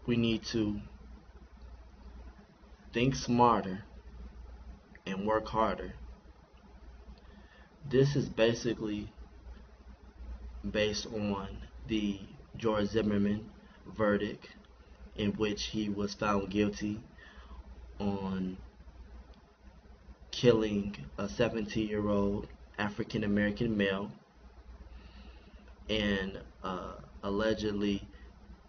we need to think smarter and work harder. This is basically based on the George Zimmerman verdict, in which he was found guilty on killing a 17-year-old African American male and allegedly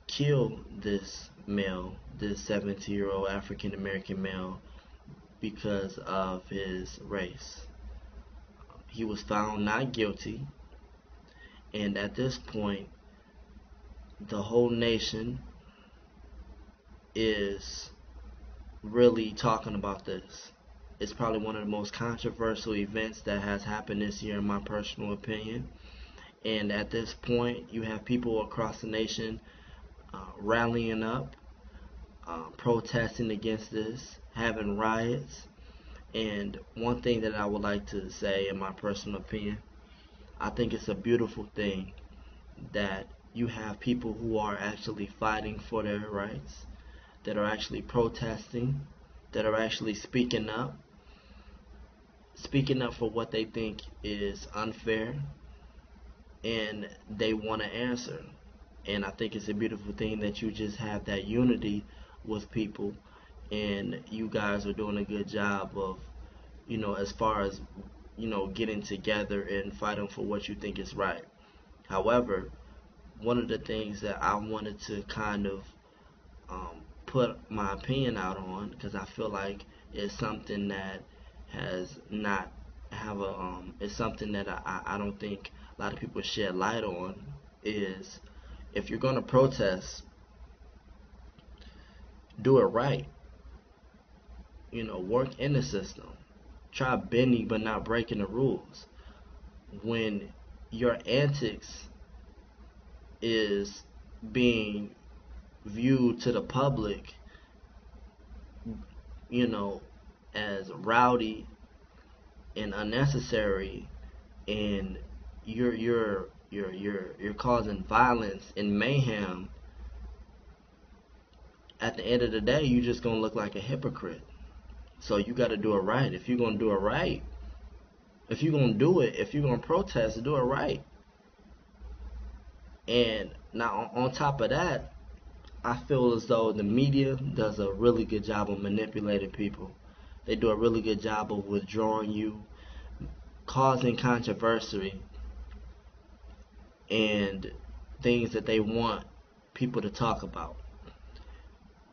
killed this male, this 17-year-old African American male, because of his race. He was found not guilty, and at this point, the whole nation is really talking about this. It's probably one of the most controversial events that has happened this year, in my personal opinion. And at this point, you have people across the nation rallying up, protesting against this, having riots. And one thing that I would like to say, in my personal opinion, I think it's a beautiful thing that you have people who are actually fighting for their rights, that are actually protesting, that are actually speaking up for what they think is unfair, and they want to answer. And I think it's a beautiful thing that you just have that unity with people, and you guys are doing a good job of, as far as, getting together and fighting for what you think is right. However, one of the things that I wanted to kind of put my opinion out on, because I feel like it's something that has not have a it's something that I don't think a lot of people shed light on, is if you're going to protest, do it right. Work in the system. Try bending but not breaking the rules. When your antics is being viewed to the public, as rowdy and unnecessary, and you're causing violence and mayhem, at the end of the day, you're just gonna look like a hypocrite. So you got to do it right. If you're gonna do it right, if you're gonna do it, if you're gonna protest, do it right. And now, on top of that, I feel as though the media does a really good job of manipulating people. They do a really good job of withdrawing you, causing controversy, and things that they want people to talk about.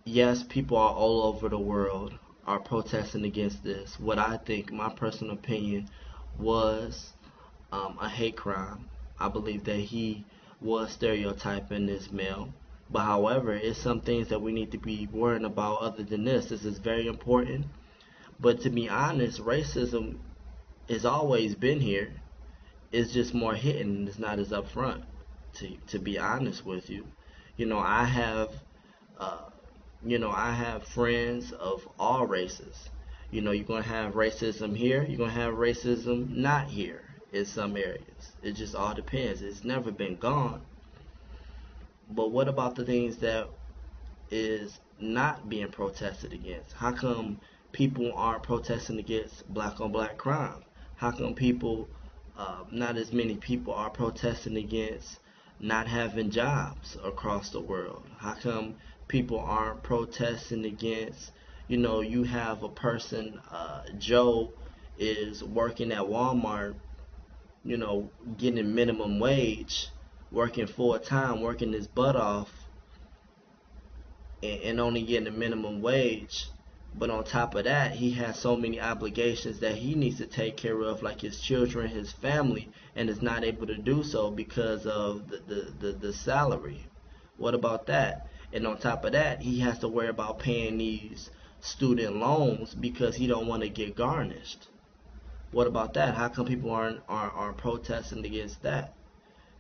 Yes, people are all over the world are protesting against this. What I think, my personal opinion, was a hate crime. I believe that he was stereotyping this male. But however, it's some things that we need to be worrying about other than this. This is very important. But to be honest, racism has always been here. It's just more hidden. It's not as upfront. To be honest with you, I have uh, I have friends of all races. You're gonna have racism here. You're gonna have racism not here in some areas. It just all depends. It's never been gone. But what about the things that is not being protested against? How come people aren't protesting against black on black crime? How come not as many people are protesting against not having jobs across the world? How come people aren't protesting against, you have a person, Joe is working at Walmart, getting minimum wage, working full time, working his butt off, and only getting a minimum wage. But on top of that, he has so many obligations that he needs to take care of, like his children, his family, and is not able to do so because of the salary. What about that? And on top of that, he has to worry about paying these student loans because he don't want to get garnished. What about that? How come people aren't protesting against that?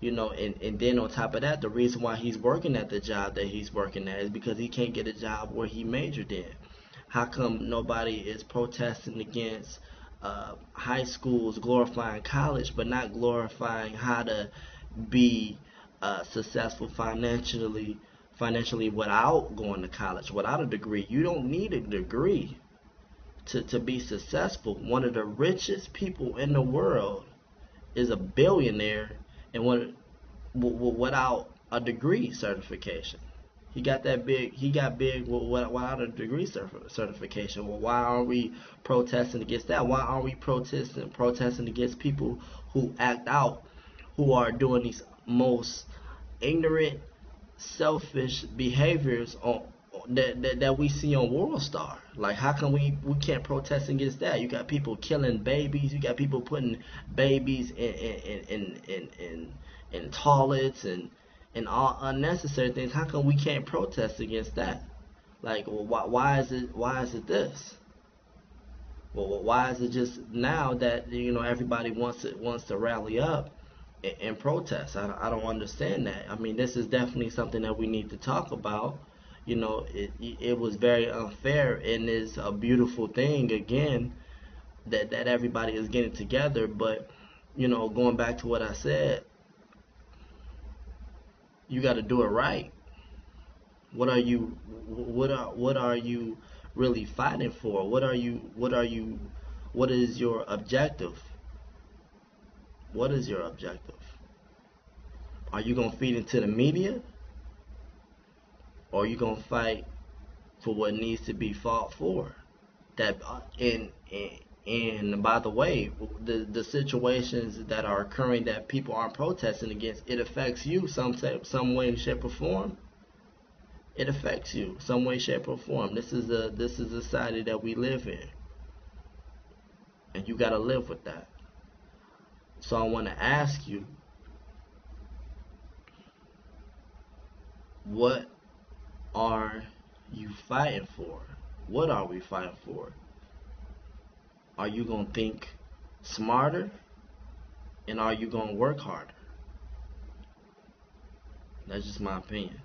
And then on top of that, the reason why he's working at the job that he's working at is because he can't get a job where he majored in. How come nobody is protesting against high schools glorifying college, but not glorifying how to be successful financially financially without going to college, without a degree. You don't need a degree to be successful. One of the richest people in the world is a billionaire and without a degree certification. He got that big. He got big without a degree certification. Well, why are we protesting against that? Why are we protesting against people who act out, who are doing these most ignorant, selfish behaviors that we see on World Star? Like, how come we can't protest against that? You got people killing babies. You got people putting babies in toilets and all unnecessary things. How come we can't protest against that? Like, well, why is it this? Well, why is it just now that everybody wants to rally up and protest? I don't understand that. I mean, this is definitely something that we need to talk about. It was very unfair, and it's a beautiful thing again that everybody is getting together. But going back to what I said, you got to do it right. What are you really fighting for? What is your objective? What is your objective? Are you gonna feed into the media, or are you gonna fight for what needs to be fought for? That and by the way, the situations that are occurring that people are protesting against, it affects you some way, shape, or form. It affects you some way, shape, or form. This is a society that we live in, and you gotta live with that. So I want to ask you, what are you fighting for? What are we fighting for? Are you gonna think smarter, and are you gonna work harder? That's just my opinion.